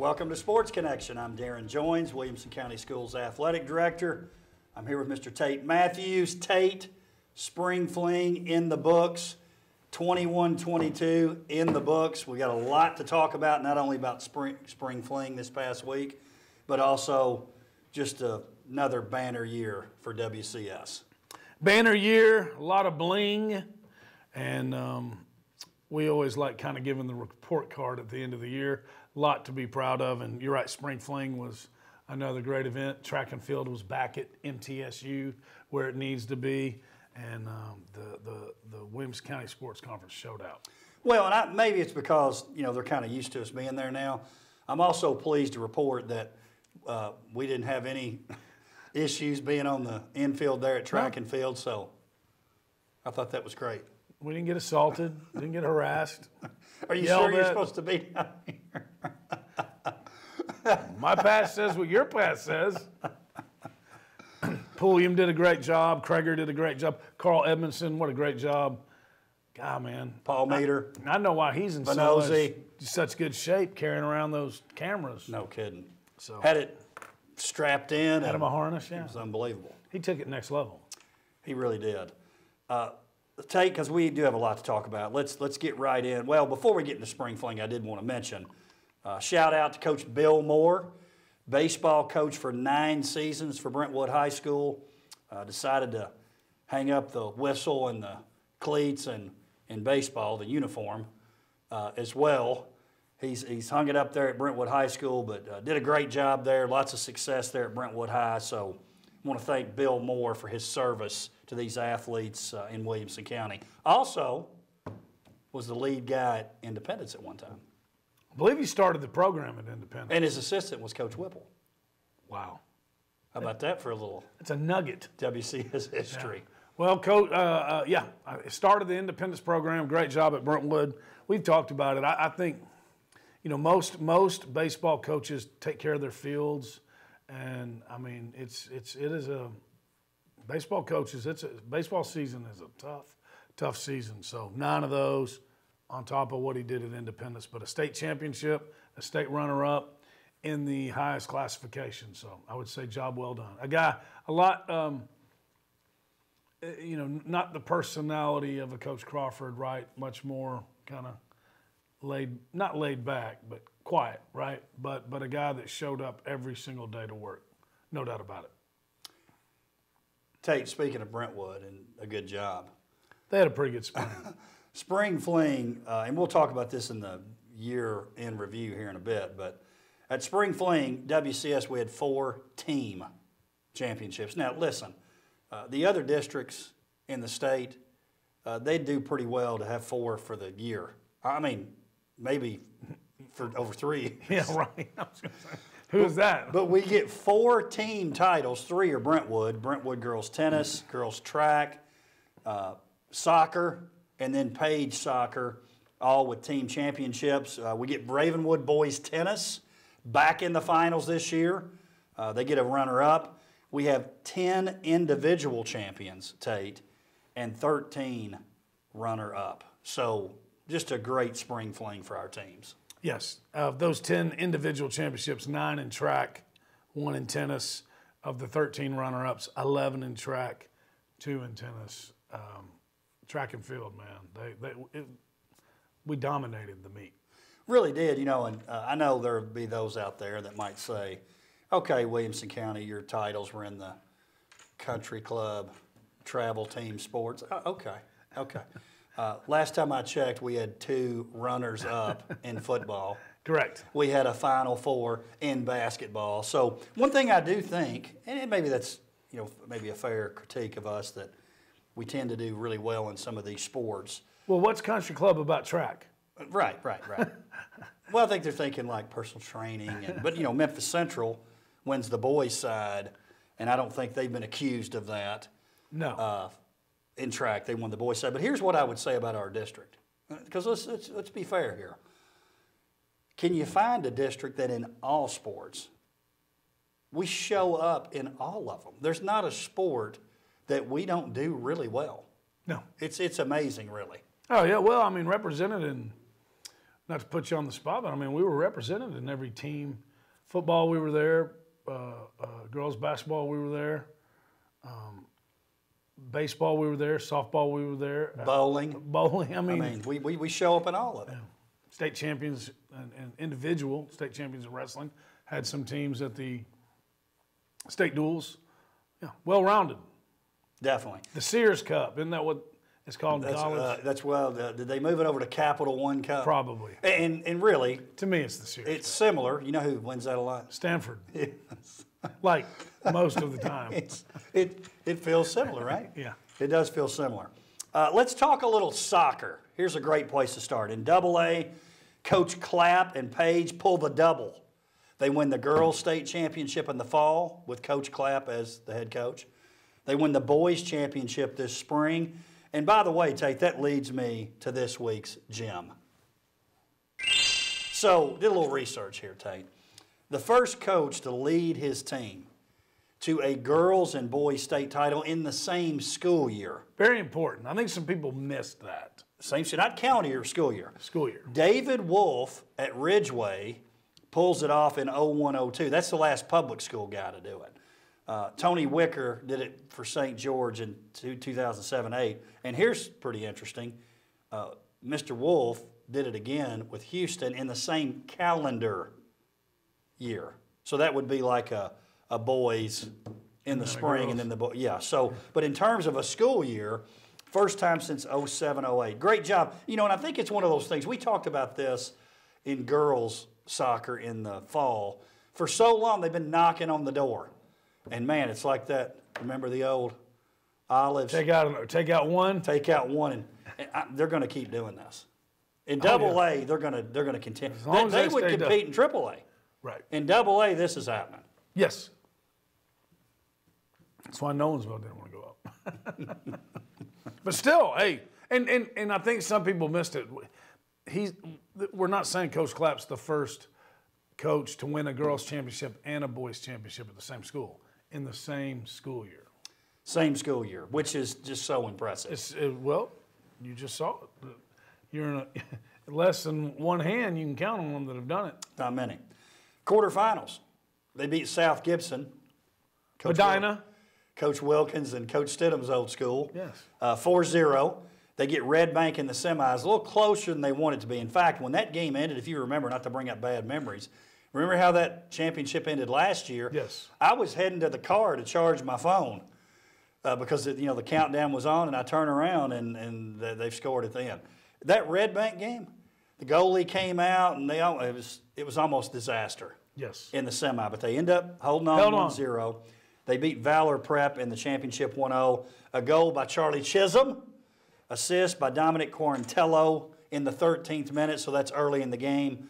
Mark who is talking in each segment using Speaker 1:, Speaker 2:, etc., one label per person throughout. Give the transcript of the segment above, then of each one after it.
Speaker 1: Welcome to Sports Connection. I'm Darrin Joins, Williamson County Schools Athletic Director. I'm here with Mr. Tate Mathews. Tate, spring fling in the books, 21-22 in the books. We got a lot to talk about, not only about spring fling this past week, but also just another banner year for WCS.
Speaker 2: Banner year, a lot of bling, and we always like kind of giving the report card at the end of the year. A lot to be proud of, and you're right, spring fling was another great event. Track and field was back at MTSU where it needs to be, and the Williamson County Sports Conference showed out.
Speaker 1: Well, and maybe it's because, they're kind of used to us being there now. I'm also pleased to report that we didn't have any issues being on the infield there at track and field, so I thought that was great.
Speaker 2: We didn't get assaulted, didn't get harassed.
Speaker 1: Are you sure you're supposed to be down here?
Speaker 2: My pass says what your pass says. Pulliam did a great job. Kreger did a great job. Carl Edmondson, what a great job. God, man.
Speaker 1: Paul Meter.
Speaker 2: I know why he's in such good shape carrying around those cameras.
Speaker 1: No kidding.
Speaker 2: So
Speaker 1: had it strapped in.
Speaker 2: Had him a harness, yeah.
Speaker 1: It was unbelievable.
Speaker 2: He took it next level.
Speaker 1: He really did. Tate, because we do have a lot to talk about, let's get right in. Well, before we get into spring fling, I did want to mention, shout out to Coach Bill Moore, baseball coach for 9 seasons for Brentwood High School. Decided to hang up the whistle and the cleats and in baseball, the uniform, as well. He's hung it up there at Brentwood High School, but did a great job there. Lots of success there at Brentwood High. So I want to thank Bill Moore for his service to these athletes in Williamson County. Also, was the lead guy at Independence at one time.
Speaker 2: I believe he started the program at Independence.
Speaker 1: And his assistant was Coach Whipple.
Speaker 2: Wow.
Speaker 1: How about that for a little?
Speaker 2: It's a nugget.
Speaker 1: WCS history.
Speaker 2: Yeah. Well, Coach, I started the Independence program. Great job at Brentwood. We've talked about it. I think, most baseball coaches take care of their fields. And I mean, it is a baseball coaches. Baseball season is a tough season. So 9 of those, on top of what he did at Independence, but a state championship, a state runner-up in the highest classification. So I would say job well done. Not the personality of a Coach Crawford, right? Much more kind of not laid back, but quiet, right? But a guy that showed up every single day to work. No doubt about it.
Speaker 1: Tate, speaking of Brentwood, and a good job.
Speaker 2: They had a pretty good spring.
Speaker 1: Spring fling, and we'll talk about this in the year in review here in a bit, but at spring fling, WCS, we had 4 team championships. Now, listen, the other districts in the state, they do pretty well to have 4 for the year. I mean, maybe for over 3 years.
Speaker 2: Yeah, right. I was gonna say, who's that?
Speaker 1: But we get 4 team titles. 3 are Brentwood girls tennis, girls track, soccer, and then Page soccer, all with team championships. We get Ravenwood boys tennis back in the finals this year. They get a runner-up. We have 10 individual champions, Tate, and 13 runner-up. So just a great spring fling for our teams.
Speaker 2: Yes. Of those 10 individual championships, 9 in track, 1 in tennis. Of the 13 runner-ups, 11 in track, 2 in tennis. Track and field, man. We dominated the meet.
Speaker 1: Really did, and I know there would be those out there that might say, okay, Williamson County, your titles were in the country club, travel team sports. Okay. Last time I checked, we had 2 runners-up in football.
Speaker 2: Correct.
Speaker 1: We had a Final 4 in basketball. So one thing I do think, and maybe that's maybe a fair critique of us, that we tend to do really well in some of these sports.
Speaker 2: Well, what's country club about track?
Speaker 1: Right. Well, I think they're thinking like personal training, but Memphis Central wins the boys' side, and I don't think they've been accused of that.
Speaker 2: No.
Speaker 1: In track, they won the boys' side. But here's what I would say about our district, because let's be fair here. Can you find a district that in all sports we show up in all of them? There's not a sport that we don't do really well.
Speaker 2: No.
Speaker 1: It's amazing, really.
Speaker 2: Oh, yeah. Well, I mean, represented in not to put you on the spot, but I mean, we were represented in every team. Football, we were there. Girls basketball, we were there. Baseball, we were there. Softball, we were there.
Speaker 1: Bowling.
Speaker 2: Bowling. I mean,
Speaker 1: we show up in all of it.
Speaker 2: State champions and individual state champions in wrestling. Had some teams at the state duels. Yeah, well-rounded.
Speaker 1: Definitely.
Speaker 2: The Sears Cup, isn't that what it's called in college?
Speaker 1: Did they move it over to Capital One Cup?
Speaker 2: Probably.
Speaker 1: And really,
Speaker 2: to me, it's the Sears
Speaker 1: it's
Speaker 2: Cup.
Speaker 1: Similar. You know who wins that a lot?
Speaker 2: Stanford.
Speaker 1: Yes.
Speaker 2: Like most of the time.
Speaker 1: It feels similar, right?
Speaker 2: Yeah.
Speaker 1: It does feel similar. Let's talk a little soccer. Here's a great place to start. In AA, Coach Clapp and Page pull the double. They win the girls' state championship in the fall with Coach Clapp as the head coach. They win the boys' championship this spring. And by the way, Tate, that leads me to this week's gym. So, did a little research here, Tate. The first coach to lead his team to a girls' and boys' state title in the same school year.
Speaker 2: Very important. I think some people missed that.
Speaker 1: Same, not county year, school year.
Speaker 2: School year.
Speaker 1: David Wolf at Ridgeway pulls it off in 01-02. That's the last public school guy to do it. Tony Wicker did it for St. George in 2007-08. And here's pretty interesting. Mr. Wolf did it again with Houston in the same calendar year. So that would be like a boys in the spring and then the boys. Yeah, so, but in terms of a school year, first time since 07-08. Great job. You know, and I think it's one of those things. We talked about this in girls soccer in the fall. For so long, they've been knocking on the door. And man, it's like that. Remember the old Olives?
Speaker 2: Take out one.
Speaker 1: Take out one, and they're going to keep doing this. In AA, they're going to continue. They would compete in AAA.
Speaker 2: Right.
Speaker 1: In AA, this is happening.
Speaker 2: Yes. That's why Nolensville didn't want to go up. But still, hey, and I think some people missed it. We're not saying Coach Clapp's the first coach to win a girls' championship and a boys' championship at the same school in the same school year.
Speaker 1: Same school year, which is just so impressive.
Speaker 2: Well, you just saw it. You're in less than one hand, you can count on them that have done it.
Speaker 1: Not many. Quarterfinals. They beat South Gibson.
Speaker 2: Medina.
Speaker 1: Coach Wilkins and Coach Stidham's old school.
Speaker 2: Yes.
Speaker 1: 4-0. They get Red Bank in the semis, a little closer than they wanted to be. In fact, when that game ended, if you remember, not to bring up bad memories, remember how that championship ended last year?
Speaker 2: Yes.
Speaker 1: I was heading to the car to charge my phone because the countdown was on, and I turn around and they've scored at the end. That Red Bank game, the goalie came out, and it was almost disaster.
Speaker 2: Yes.
Speaker 1: In the semi, but they end up holding on 1-0. They beat Valor Prep in the championship 1-0. A goal by Charlie Chisholm, assist by Dominic Quarantello in the 13th minute, so that's early in the game.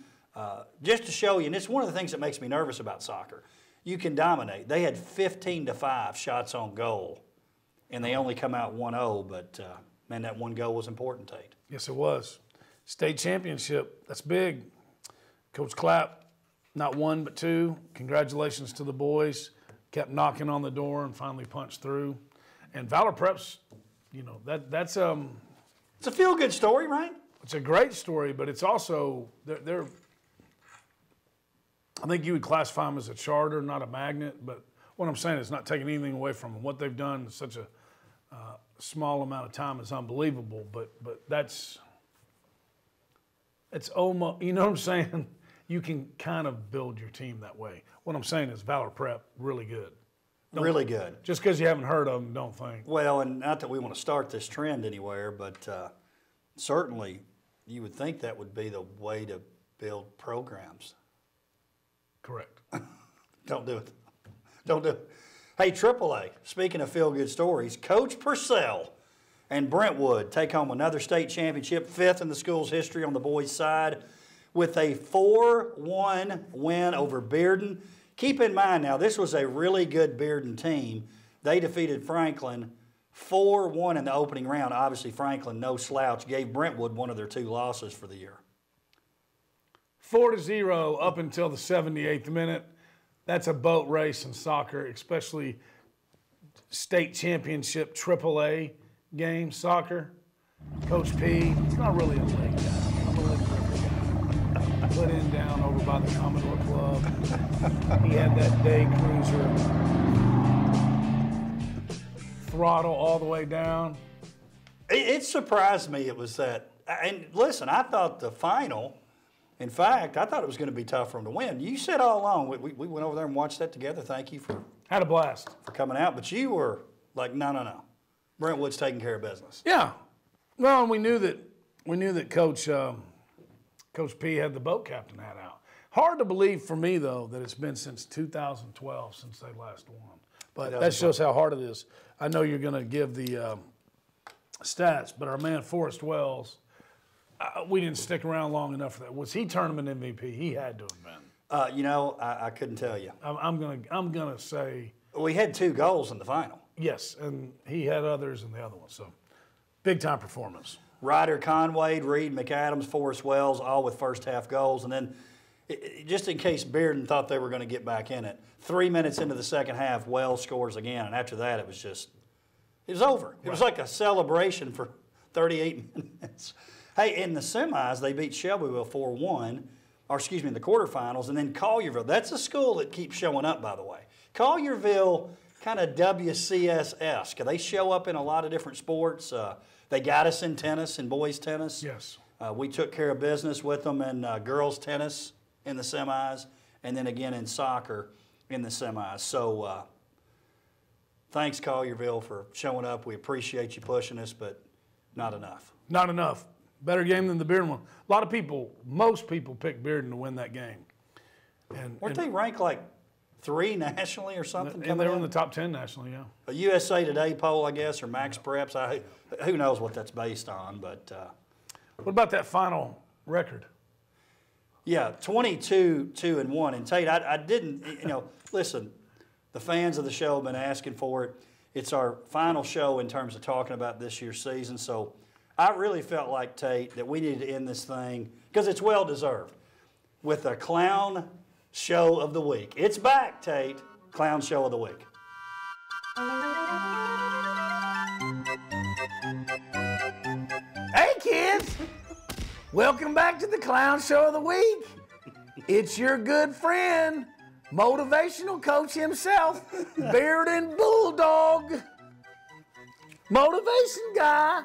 Speaker 1: Just to show you, and it's one of the things that makes me nervous about soccer, you can dominate. They had 15-5 shots on goal, and they only come out 1-0, but man, that one goal was important, Tate.
Speaker 2: Yes, it was. State championship, that's big. Coach Clapp, not one but two. Congratulations to the boys. Kept knocking on the door and finally punched through. And Valor Prep's, that's
Speaker 1: it's a feel-good story, right?
Speaker 2: It's a great story, but it's also they're I think you would classify them as a charter, not a magnet. But what I'm saying is not taking anything away from them. What they've done in such a small amount of time is unbelievable. But it's almost, you know what I'm saying? You can kind of build your team that way. What I'm saying is Valor Prep, really good.
Speaker 1: Really good.
Speaker 2: Just because you haven't heard of them, don't think.
Speaker 1: Well, and not that we want to start this trend anywhere, but certainly you would think that would be the way to build programs.
Speaker 2: Correct.
Speaker 1: Don't do it. Don't do it. Hey, AAA, speaking of feel-good stories, Coach Purcell and Brentwood take home another state championship, 5th in the school's history on the boys' side, with a 4-1 win over Bearden. Keep in mind now, this was a really good Bearden team. They defeated Franklin 4-1 in the opening round. Obviously, Franklin, no slouch, gave Brentwood one of their 2 losses for the year.
Speaker 2: 4-0 up until the 78th minute. That's a boat race in soccer, especially state championship AAA game soccer. Coach P, he's not really a leg guy. I'm a leg referee guy. put in down over by the Commodore Club. He had that day cruiser, throttle all the way down.
Speaker 1: It surprised me it was that. And listen, I thought the final, in fact, I thought it was going to be tough for him to win. You said all along, we went over there and watched that together. Thank you for
Speaker 2: Had a blast.
Speaker 1: coming out. But you were like, no. Brentwood's taking care of business.
Speaker 2: Yeah. Well, and we knew that Coach P had the boat captain hat out. Hard to believe for me, though, that it's been since 2012 since they last won. But that shows how hard it is. I know you're going to give the stats, but our man Forrest Wells, we didn't stick around long enough for that. Was he tournament MVP? He had to have been.
Speaker 1: I couldn't tell you.
Speaker 2: I'm gonna say
Speaker 1: We had 2 goals in the final.
Speaker 2: yes, and he had others in the other one. So big time performance.
Speaker 1: Ryder Conway, Reed McAdams, Forrest Wells, all with first half goals. And then, just in case Bearden thought they were going to get back in it, 3 minutes into the second half, Wells scores again. And after that, it was over. It was like a celebration for 38 minutes. Hey, in the semis, they beat Shelbyville 4-1, or excuse me, in the quarterfinals, and then Collierville. That's a school that keeps showing up, by the way. Collierville, kind of WCS-esque. They show up in a lot of different sports. They got us in tennis, in boys tennis.
Speaker 2: Yes.
Speaker 1: We took care of business with them in girls tennis in the semis, and then again in soccer in the semis. So thanks, Collierville, for showing up. We appreciate you pushing us, but not enough.
Speaker 2: Not enough. Better game than the Bearden one. A lot of people, most people picked Bearden to win that game.
Speaker 1: Weren't they ranked like 3 nationally or something?
Speaker 2: And they were in the top 10 nationally, yeah.
Speaker 1: A USA Today poll, I guess, or Max Preps. Who knows what that's based on, but
Speaker 2: What about that final record?
Speaker 1: yeah, 22-2-1. And Tate, I didn't, listen, the fans of the show have been asking for it. It's our final show in terms of talking about this year's season, so I really felt like, Tate, that we needed to end this thing, because it's well-deserved, with a clown show of the week. It's back, Tate. Clown show of the week.
Speaker 2: Hey, kids! Welcome back to the Clown Show of the Week. It's your good friend, motivational coach himself, Bearden Bulldog. Motivation guy.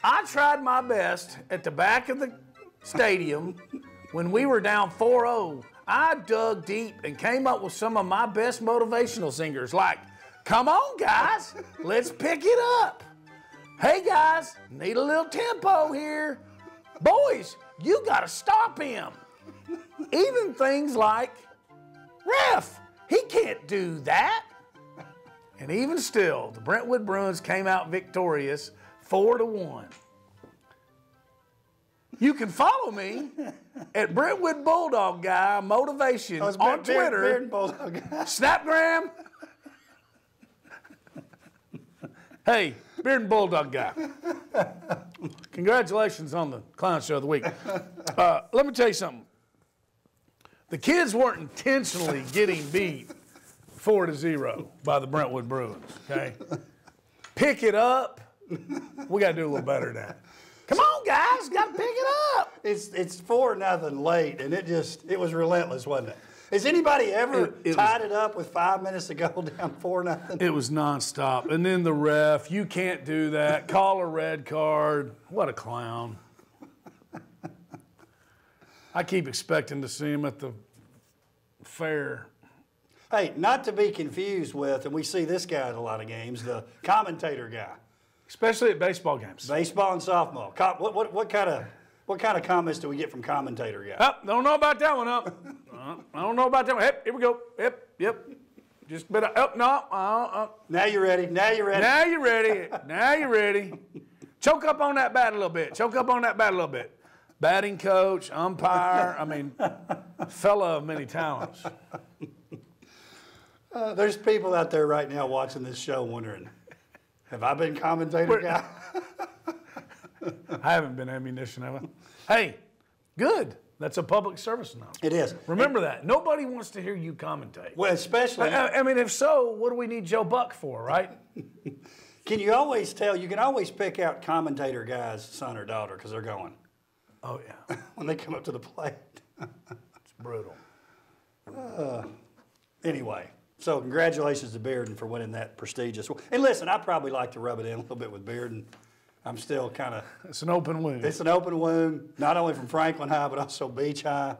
Speaker 2: I tried my best at the back of the stadium when we were down 4-0. I dug deep and came up with some of my best motivational singers like, come on guys, let's pick it up. Hey guys, need a little tempo here. Boys, you gotta stop him. Even things like, ref, he can't do that. And even still, the Brentwood Bruins came out victorious 4-1. You can follow me at Brentwood Bulldog Guy Motivation on Twitter, Snapgram. Hey, Bearden Bulldog Guy. Congratulations on the Clown Show of the Week. Let me tell you something. The kids weren't intentionally getting beat 4-0 by the Brentwood Bruins, okay? Pick it up. We got to do a little better than that. Come on, guys, got to pick it up.
Speaker 1: It's 4-0 late, and it was relentless, wasn't it? Has anybody ever tied it up with 5 minutes to go down 4-0?
Speaker 2: It was nonstop. And then the ref, you can't do that. Call a red card. What a clown. I keep expecting to see him at the fair.
Speaker 1: Hey, not to be confused with, and we see this guy at a lot of games, the commentator guy.
Speaker 2: Especially at baseball games.
Speaker 1: Baseball and softball. What kind of comments do we get from commentator guy?
Speaker 2: Oh, don't know about that one. I don't know about that one. Yep, here we go. Yep. Just a bit of, no.
Speaker 1: Now you're ready.
Speaker 2: Now you're ready. Choke up on that bat a little bit. Batting coach, umpire, fella of many talents.
Speaker 1: There's people out there right now watching this show wondering, have I been commentator guy?
Speaker 2: I haven't been ammunition, have I? Hey, good. That's a public service announcement.
Speaker 1: It is.
Speaker 2: Remember that. Nobody wants to hear you commentate.
Speaker 1: Well, especially.
Speaker 2: If so, what do we need Joe Buck for, right?
Speaker 1: You can always pick out commentator guy's son or daughter because they're going,
Speaker 2: Oh, yeah.
Speaker 1: when they come up to the plate.
Speaker 2: It's brutal.
Speaker 1: Anyway, so congratulations to Bearden for winning that prestigious. And listen, I probably like to rub it in a little bit with Bearden. I'm still kind of.
Speaker 2: It's an open wound.
Speaker 1: It's an open wound, not only from Franklin High, but also Beach High.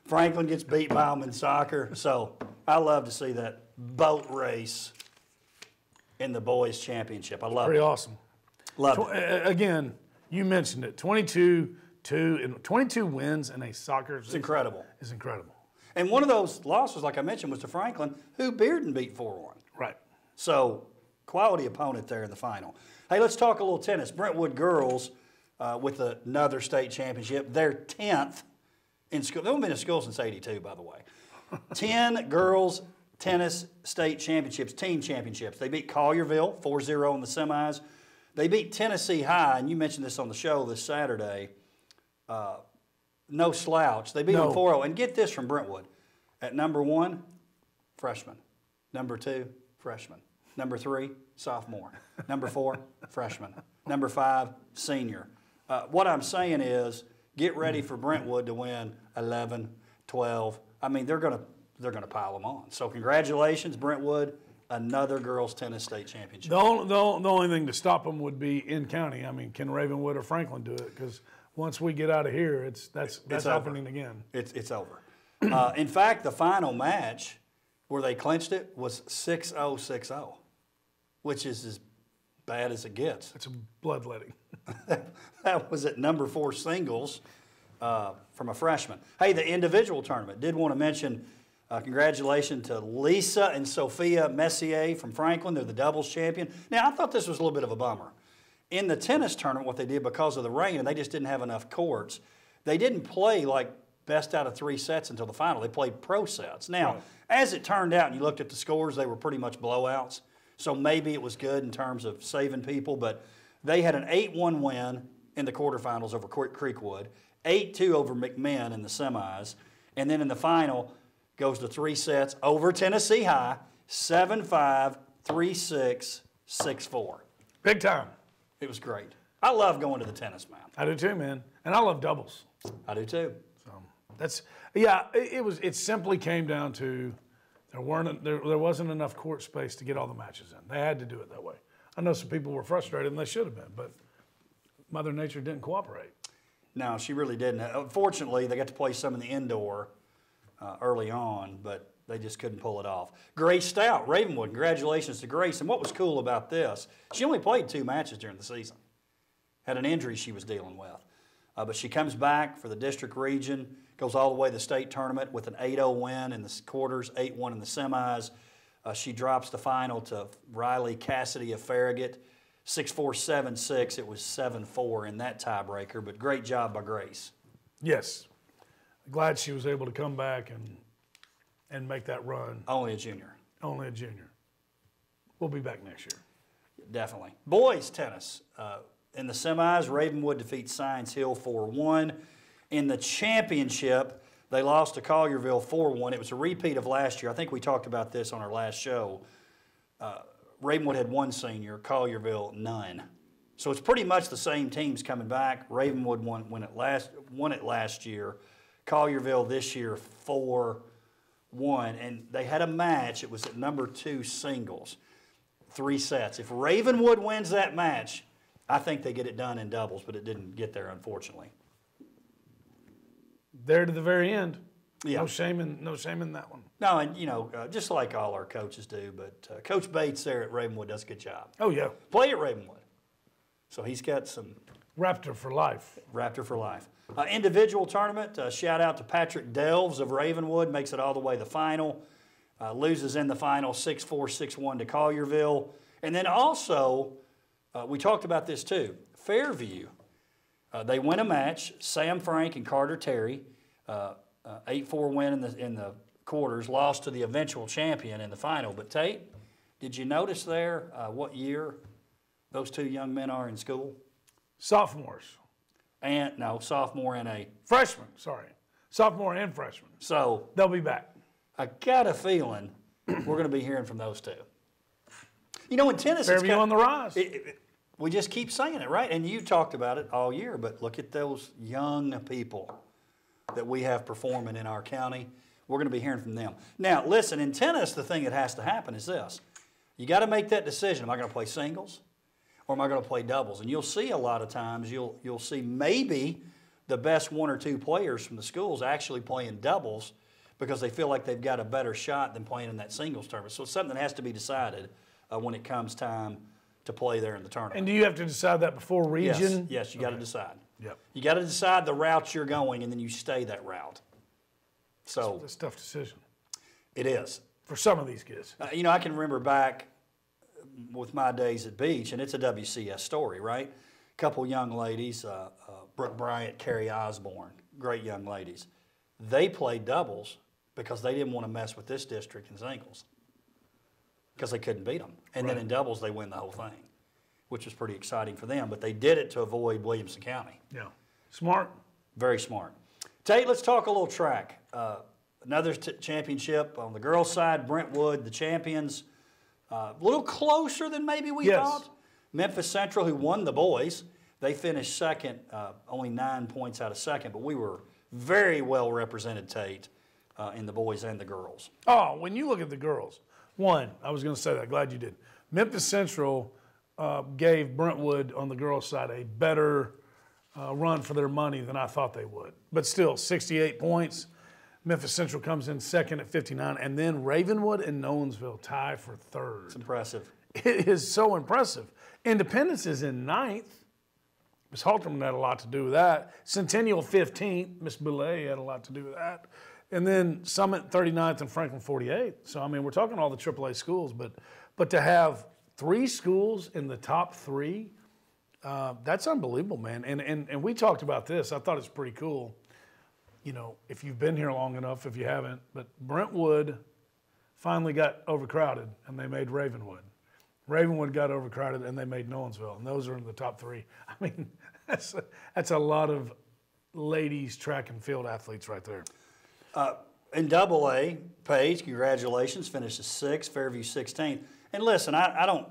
Speaker 1: Franklin gets beat by them in soccer. So I love to see that boat race in the boys' championship. I love it.
Speaker 2: Pretty awesome.
Speaker 1: Love it.
Speaker 2: Again, you mentioned it. 22 wins in a soccer.
Speaker 1: It's incredible.
Speaker 2: It's incredible.
Speaker 1: And one of those losses, like I mentioned, was to Franklin, who Bearden beat 4-1.
Speaker 2: Right.
Speaker 1: So quality opponent there in the final. Hey, let's talk a little tennis. Brentwood girls with another state championship. They're 10th in school. They've been in school since '82, by the way. 10 girls tennis state championships, team championships. They beat Collierville 4-0 in the semis. They beat Tennessee High, and you mentioned this on the show this Saturday. No slouch. They beat them 4-0. And get this from Brentwood. At number 1, freshman. Number 2, freshman. Number 3, sophomore. Number 4, freshman. Number 5, senior. What I'm saying is, get ready for Brentwood to win 11, 12. I mean, they're gonna pile them on. So congratulations, Brentwood. Another girls tennis state championship.
Speaker 2: The only thing to stop them would be in county. I mean, can Ravenwood or Franklin do it? Because once we get out of here, that's happening again.
Speaker 1: It's over. In fact, the final match where they clinched it was 6-0, 6-0, which is as bad as it gets.
Speaker 2: It's a bloodletting.
Speaker 1: That was at number 4 singles from a freshman. Hey, the individual tournament. Did want to mention congratulations to Lisa and Sophia Messier from Franklin. They're the doubles champion. Now, I thought this was a little bit of a bummer. In the tennis tournament, what they did because of the rain, and they just didn't have enough courts, they didn't play like best out of 3 sets until the final. They played pro sets. Now, as it turned out, and you looked at the scores, they were pretty much blowouts. So maybe it was good in terms of saving people, but they had an 8-1 win in the quarterfinals over Creekwood, 8-2 over McMinn in the semis, and then in the final goes to 3 sets over Tennessee High, 7-5, 3-6, 6-4.
Speaker 2: Big time.
Speaker 1: It was great. I love going to the tennis, man.
Speaker 2: I do too, man. And I love doubles.
Speaker 1: I do too.
Speaker 2: So that's it simply came down to there wasn't enough court space to get all the matches in. They had to do it that way. I know some people were frustrated, and they should have been, but Mother Nature didn't cooperate.
Speaker 1: No, she really didn't. Unfortunately, they got to play some in the indoor early on, but they just couldn't pull it off. Grace Stout, Ravenwood, congratulations to Grace. And what was cool about this, she only played 2 matches during the season. Had an injury she was dealing with. But she comes back for the district region, goes all the way to the state tournament with an 8-0 win in the quarters, 8-1 in the semis. She drops the final to Riley Cassidy of Farragut, 6-4, 7-6. It was 7-4 in that tiebreaker, but great job by Grace.
Speaker 2: Yes. Glad she was able to come back and make that run.
Speaker 1: Only a junior.
Speaker 2: Only a junior. We'll be back next year.
Speaker 1: Definitely. Boys tennis. In the semis, Ravenwood defeats Science Hill 4-1. In the championship, they lost to Collierville 4-1. It was a repeat of last year. I think we talked about this on our last show. Ravenwood had 1 senior, Collierville none. So it's pretty much the same teams coming back. Ravenwood won it last year. Collierville this year 4-1. And they had a match. It was at number 2 singles, 3 sets. If Ravenwood wins that match, I think they get it done in doubles, but it didn't get there, unfortunately.
Speaker 2: There to the very end.
Speaker 1: Yeah.
Speaker 2: No shame in that one.
Speaker 1: No, and, just like all our coaches do, but Coach Bates there at Ravenwood does a good job.
Speaker 2: Oh, yeah.
Speaker 1: Play at Ravenwood. So he's got some...
Speaker 2: Raptor for life.
Speaker 1: Raptor for life. Individual tournament, shout out to Patrick Delves of Ravenwood, makes it all the way to the final. Loses in the final 6-4, 6-1 to Collierville. And then also... we talked about this too. Fairview, they win a match. Sam Frank and Carter Terry, 8-4 win in the quarters, lost to the eventual champion in the final. But Tate, did you notice there what year those 2 young men are in school?
Speaker 2: Sophomores.
Speaker 1: Sophomore and a...
Speaker 2: Freshman, sorry. Sophomore and freshman.
Speaker 1: So...
Speaker 2: They'll be back.
Speaker 1: I got a feeling we're going to be hearing from those 2. In tennis...
Speaker 2: Fairview on the rise.
Speaker 1: We just keep saying it, right? And you talked about it all year, but look at those young people that we have performing in our county. We're going to be hearing from them. Now, listen, in tennis, the thing that has to happen is this. You got to make that decision. Am I going to play singles or am I going to play doubles? And you'll see a lot of times, you'll see maybe the best 1 or 2 players from the schools actually playing doubles because they feel like they've got a better shot than playing in that singles tournament. So it's something that has to be decided when it comes time to play there in the tournament.
Speaker 2: And do you have to decide that before region?
Speaker 1: Yes, you got to decide.
Speaker 2: Yep.
Speaker 1: You got to decide the route you're going, and then you stay that route. So
Speaker 2: it's a tough decision.
Speaker 1: It is.
Speaker 2: For some of these kids.
Speaker 1: You know, I can remember back with my days at Beach, and it's a WCS story, right? A couple young ladies, Brooke Bryant, Carrie Osborne, great young ladies. They played doubles because they didn't want to mess with this district in singles because they couldn't beat them. And then in doubles, they win the whole thing, which was pretty exciting for them. But they did it to avoid Williamson County.
Speaker 2: Yeah. Smart.
Speaker 1: Very smart. Tate, let's talk a little track. Another championship on the girls' side, Brentwood, the champions. A little closer than maybe we thought. Memphis Central, who won the boys, they finished second, only 9 points out of second, but we were very well represented, Tate, in the boys and the girls.
Speaker 2: Oh, when you look at the girls, one, I was going to say that, glad you did. Memphis Central gave Brentwood on the girls' side a better run for their money than I thought they would. But still, 68 points. Memphis Central comes in second at 59, and then Ravenwood and Nolensville tie for third.
Speaker 1: It's impressive.
Speaker 2: It is so impressive. Independence is in ninth. Miss Halterman had a lot to do with that. Centennial 15th. Miss Belay had a lot to do with that. And then Summit 39th and Franklin 48th. So, I mean, we're talking all the AAA schools, but to have 3 schools in the top 3, that's unbelievable, man. And we talked about this. I thought it's pretty cool. You know, if you've been here long enough, if you haven't, but Brentwood finally got overcrowded and they made Ravenwood. Ravenwood got overcrowded and they made Nolensville, and those are in the top 3. I mean, that's a lot of ladies track and field athletes right there.
Speaker 1: In AA, Paige, congratulations, finished 6th, Fairview 16th. And listen, I don't,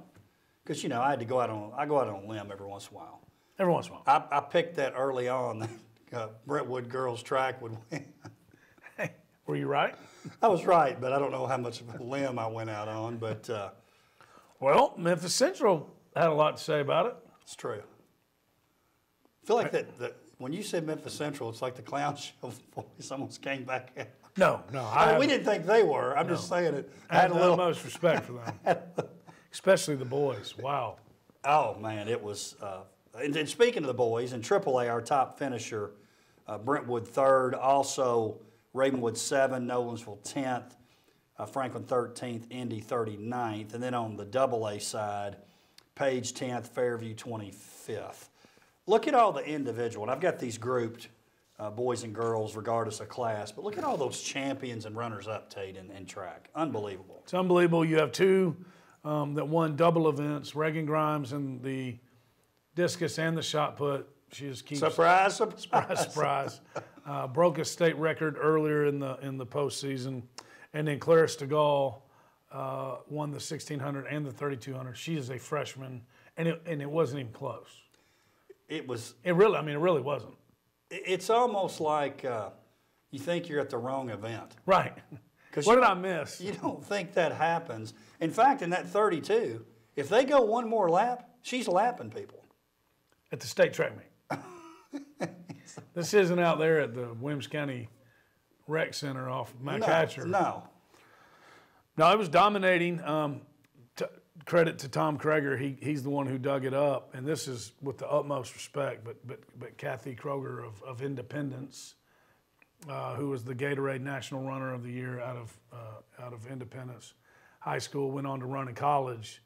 Speaker 1: because, you know, I go out on a limb every once in a while.
Speaker 2: Every once in a while.
Speaker 1: I picked that early on. Brentwood girls track would win.
Speaker 2: Hey, were you right?
Speaker 1: I was right, but I don't know how much of a limb I went out on. But
Speaker 2: well, Memphis Central had a lot to say about it.
Speaker 1: It's true. I feel like that when you said Memphis Central, it's like the clown show boys almost came back in.
Speaker 2: No.
Speaker 1: I mean, we didn't think they were. I'm just saying it.
Speaker 2: I had a little most respect for them, especially the boys. Wow.
Speaker 1: Oh man, it was. And speaking of the boys, in AAA, our top finisher, Brentwood 3rd, also Ravenwood 7, Nolensville 10th, Franklin 13th, Indy 39th, and then on the AA side, Page 10th, Fairview 25th. Look at all the individual, and I've got these grouped, boys and girls, regardless of class, but look at all those champions and runners-up, Tate, in track. Unbelievable.
Speaker 2: It's unbelievable. You have 2 that won double events, Reagan Grimes and the discus and the shot put. She just keeps
Speaker 1: surprise.
Speaker 2: Broke a state record earlier in the postseason, and then Clara Stegall won the 1600 and the 3200. She is a freshman, and it wasn't even close. It really wasn't.
Speaker 1: It's almost like you think you're at the wrong event.
Speaker 2: Right. What did I miss?
Speaker 1: You don't think that happens. In fact, in that 32, if they go one more lap, she's lapping people.
Speaker 2: At the state track meet. This isn't out there at the Williams County Rec Center off McHatcher.
Speaker 1: No,
Speaker 2: it was dominating. Credit to Tom Krager. He's the one who dug it up, and this is with the utmost respect. But Kathy Kroger of Independence, who was the Gatorade National Runner of the Year out of Independence High School, went on to run in college.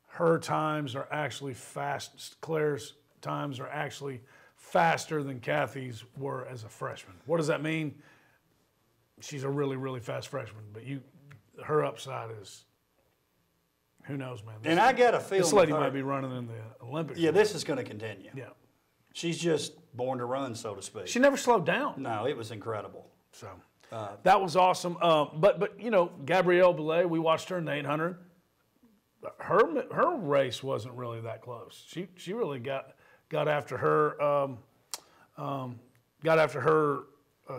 Speaker 2: Her times are actually fast. Claire's times are actually faster than Kathy's were as a freshman. What does that mean? She's a really, really fast freshman, but her upside is, who knows, man.
Speaker 1: And I got a feeling
Speaker 2: this lady might be running in the Olympics.
Speaker 1: Yeah, this is going to continue.
Speaker 2: Yeah.
Speaker 1: She's just born to run, so to speak.
Speaker 2: She never slowed down.
Speaker 1: No, it was incredible.
Speaker 2: So that was awesome. But you know, Gabrielle Belay, we watched her in the 800. her race wasn't really that close. She really got after her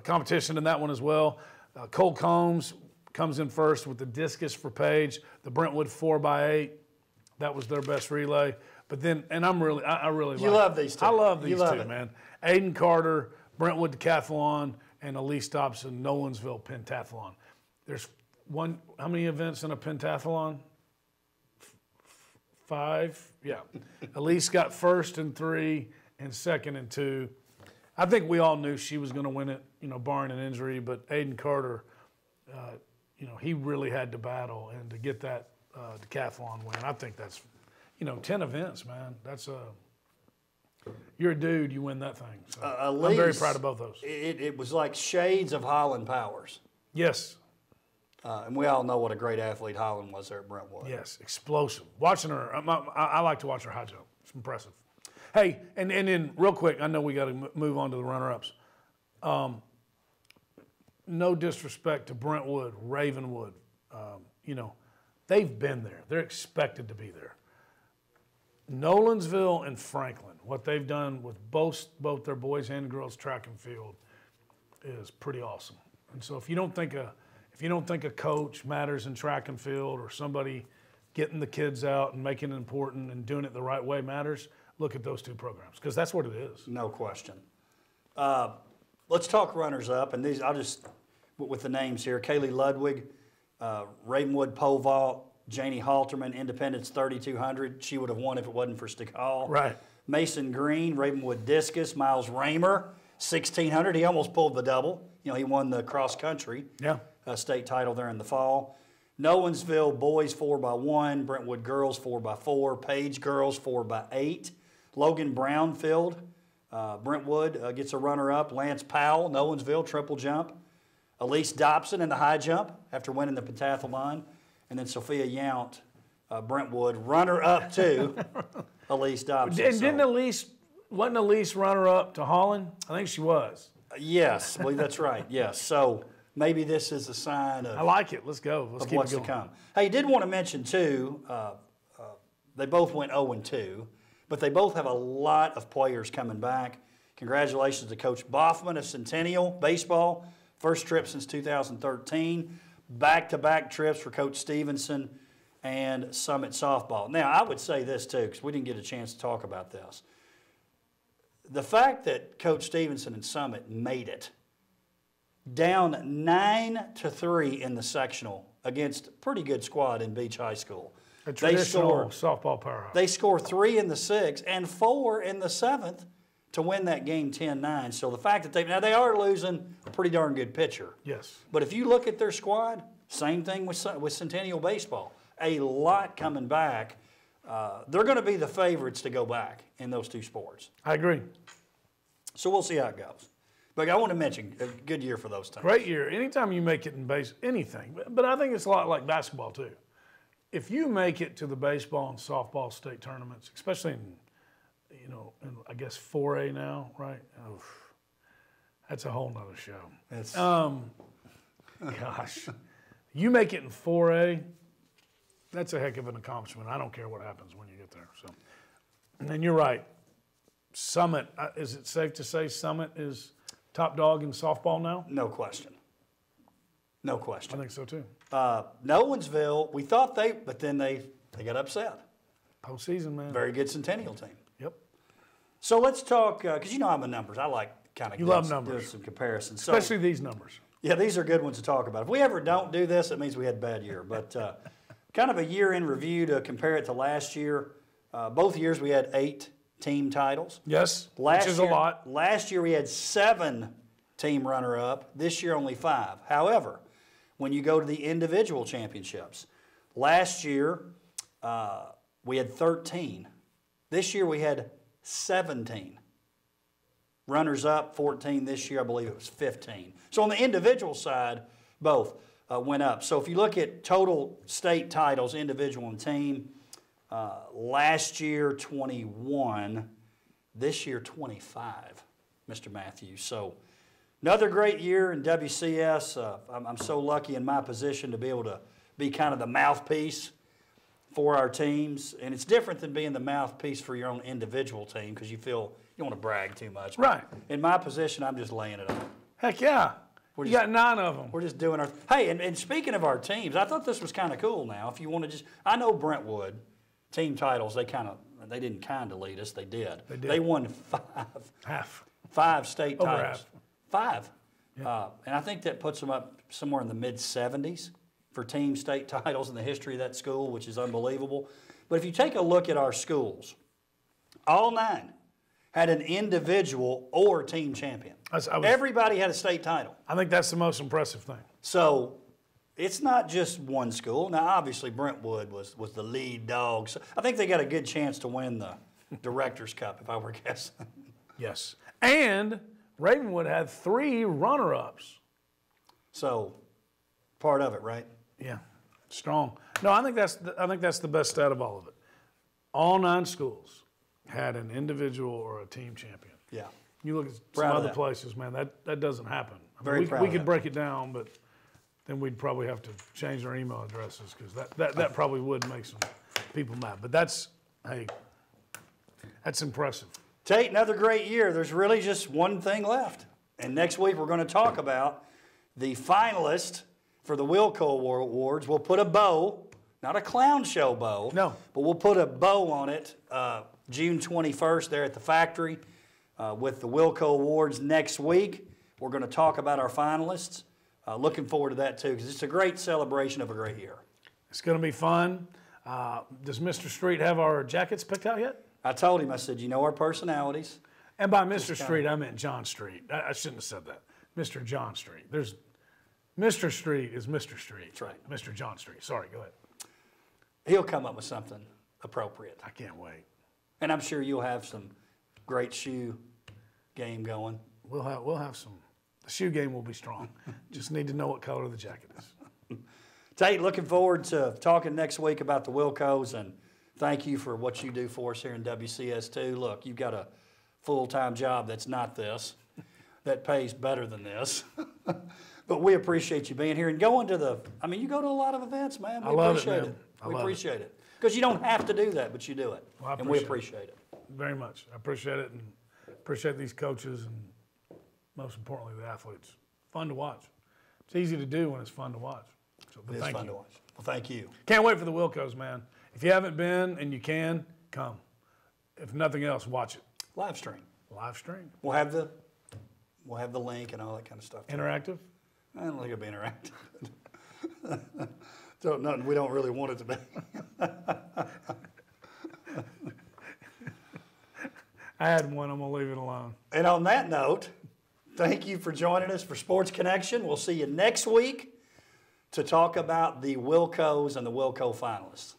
Speaker 2: competition in that one as well. Cole Combs comes in first with the discus for Paige. The Brentwood 4x8, that was their best relay. But then, and I really
Speaker 1: love these two.
Speaker 2: I love these
Speaker 1: love
Speaker 2: two,
Speaker 1: it.
Speaker 2: man. Aiden Carter, Brentwood Decathlon, and Elise Dobson, Nolensville Pentathlon. There's how many events in a pentathlon? 5? Yeah. Elise got first in 3 and second in 2. I think we all knew she was going to win it, barring an injury, but Aiden Carter, he really had to battle, and to get that decathlon win, I think that's, 10 events, man. That's you're a dude, you win that thing. So I'm very proud of both those.
Speaker 1: It was like shades of Holland Powers.
Speaker 2: Yes.
Speaker 1: And we all know what a great athlete Holland was there at Brentwood.
Speaker 2: Yes, explosive. Watching her, I like to watch her high jump. It's impressive. Hey, and then real quick, I know we got to move on to the runner-ups. No disrespect to Brentwood, Ravenwood. They've been there. They're expected to be there. Nolensville and Franklin, what they've done with both their boys and girls track and field is pretty awesome. And so if you don't think a coach matters in track and field, or somebody getting the kids out and making it important and doing it the right way matters, look at those two programs, because that's what it is.
Speaker 1: No question. Let's talk runners-up, and these I'll just, with the names here, Kaylee Ludwig, Ravenwood pole vault, Janie Halterman, Independence 3200. She would have won if it wasn't for Stikal.
Speaker 2: Right.
Speaker 1: Mason Green, Ravenwood discus. Miles Raymer, 1600. He almost pulled the double. He won the cross country state title there in the fall. Nolensville boys 4x1, Brentwood girls 4x4, Page girls 4x8. Logan Brownfield, Brentwood gets a runner-up. Lance Powell, Nolensville triple jump. Elise Dobson in the high jump after winning the pentathlon. And then Sophia Yount, Brentwood, runner-up to Elise Dobson.
Speaker 2: And wasn't Elise runner-up to Holland? I think she was.
Speaker 1: Yes, I believe that's right, yes. So maybe this is a sign of,
Speaker 2: I like it. Let's go. Let's keep
Speaker 1: what's
Speaker 2: it going.
Speaker 1: to come. Hey, did want to mention, too, they both went 0-2, but they both have a lot of players coming back. Congratulations to Coach Boffman of Centennial Baseball. First trip since 2013. Back-to-back trips for Coach Stevenson and Summit Softball. Now, I would say this, too, because we didn't get a chance to talk about this. The fact that Coach Stevenson and Summit made it down 9-3 in the sectional against a pretty good squad in Beach High School.
Speaker 2: A traditional softball powerhouse.
Speaker 1: They score 3 in the 6th and 4 in the 7th to win that game 10-9. So the fact that they are losing a pretty darn good pitcher.
Speaker 2: Yes.
Speaker 1: But if you look at their squad, same thing with Centennial Baseball. A lot coming back. They're going to be the favorites to go back in those two sports.
Speaker 2: I agree.
Speaker 1: So we'll see how it goes. But I want to mention, a good year for those teams.
Speaker 2: Great year. Anytime you make it in anything. But I think it's a lot like basketball, too. If you make it to the baseball and softball state tournaments, especially in I guess 4A now, right? Oof. That's a whole nother show. Gosh. You make it in 4A, that's a heck of an accomplishment. I don't care what happens when you get there. So, and then you're right. Summit, is it safe to say Summit is top dog in softball now?
Speaker 1: No question. No question.
Speaker 2: I think so too.
Speaker 1: Nolensville, we thought but then they got upset.
Speaker 2: Postseason, man.
Speaker 1: Very good Centennial team.
Speaker 2: Yep.
Speaker 1: So let's talk, because I'm a numbers. I like kind of
Speaker 2: doing
Speaker 1: some comparisons.
Speaker 2: Especially these numbers.
Speaker 1: Yeah, these are good ones to talk about. If we ever don't do this, it means we had a bad year. But kind of a year in review to compare it to last year. Both years we had 8 team titles.
Speaker 2: Yes, which is a lot.
Speaker 1: Last year we had 7 team runner-up. This year only 5. However, when you go to the individual championships, last year we had 13. This year we had 17. Runners-up, 14. This year I believe it was 15. So on the individual side, both went up. So if you look at total state titles, individual and team, last year 21, this year 25, Mr. Mathews. So another great year in WCS. I'm so lucky in my position to be able to be kind of the mouthpiece for our teams, and it's different than being the mouthpiece for your own individual team because you feel you don't want to brag too much.
Speaker 2: Right.
Speaker 1: In my position, I'm just laying it on.
Speaker 2: Heck yeah. You got 9 of them.
Speaker 1: We're just doing our – hey, and speaking of our teams, I thought this was kind of cool now. If you want to just – I know Brentwood, team titles, they didn't kind of lead us. They did. They won 5 state
Speaker 2: Over
Speaker 1: titles.
Speaker 2: half.
Speaker 1: 5. Yeah. And I think that puts them up somewhere in the mid-70s for team state titles in the history of that school, which is unbelievable. But if you take a look at our schools, all 9 had an individual or team champion. Everybody had a state title.
Speaker 2: I think that's the most impressive thing.
Speaker 1: So it's not just one school. Now, obviously, Brentwood was the lead dog. So I think they got a good chance to win the Director's Cup, if I were guessing.
Speaker 2: Yes. And Ravenwood had 3 runner-ups.
Speaker 1: So part of it, right?
Speaker 2: Yeah, strong. No, I think that's the best stat of all of it. All 9 schools had an individual or a team champion.
Speaker 1: Yeah.
Speaker 2: You look at some other places, man, that doesn't happen.
Speaker 1: We
Speaker 2: could break it down, but then we'd probably have to change our email addresses because that probably would make some people mad. But that's impressive.
Speaker 1: Tate, another great year. There's really just one thing left. And next week we're going to talk about the finalists for the Wilco Awards. We'll put a bow, not a clown show bow.
Speaker 2: No.
Speaker 1: But we'll put a bow on it June 21st there at the factory with the Wilco Awards next week. We're going to talk about our finalists. Looking forward to that too because it's a great celebration of a great year.
Speaker 2: It's going to be fun. Does Mr. Street have our jackets picked out yet?
Speaker 1: I told him, I said, you know our personalities.
Speaker 2: And by Mr. Street, I meant John Street. I shouldn't have said that. Mr. John Street. Mr. Street is Mr. Street.
Speaker 1: That's right.
Speaker 2: Mr. John Street. Sorry, go ahead.
Speaker 1: He'll come up with something appropriate.
Speaker 2: I can't wait.
Speaker 1: And I'm sure you'll have some great shoe game going.
Speaker 2: We'll have some. The shoe game will be strong. Just need to know what color the jacket is.
Speaker 1: Tate, looking forward to talking next week about the Wilcos, and thank you for what you do for us here in WCS too. Look, you've got a full-time job that's not this, that pays better than this. But we appreciate you being here and going to you go to a lot of events, man. We appreciate it. We appreciate it. Because you don't have to do that, but you do it.
Speaker 2: Well,
Speaker 1: and we appreciate it.
Speaker 2: Very much. I appreciate it and appreciate these coaches and most importantly the athletes. Fun to watch. It's easy to do when it's fun to watch. So,
Speaker 1: it is fun to watch. Well, thank you.
Speaker 2: Can't wait for the Wilcos, man. If you haven't been and you can, come. If nothing else, watch it.
Speaker 1: Live stream.
Speaker 2: Live stream.
Speaker 1: We'll have the link and all that kind of stuff.
Speaker 2: Interactive?
Speaker 1: I don't think it'll be interactive. So nothing we don't really want it to be.
Speaker 2: I had one. I'm going to leave it alone.
Speaker 1: And on that note, thank you for joining us for Sports Connection. We'll see you next week to talk about the Wilcos and the Wilco finalists.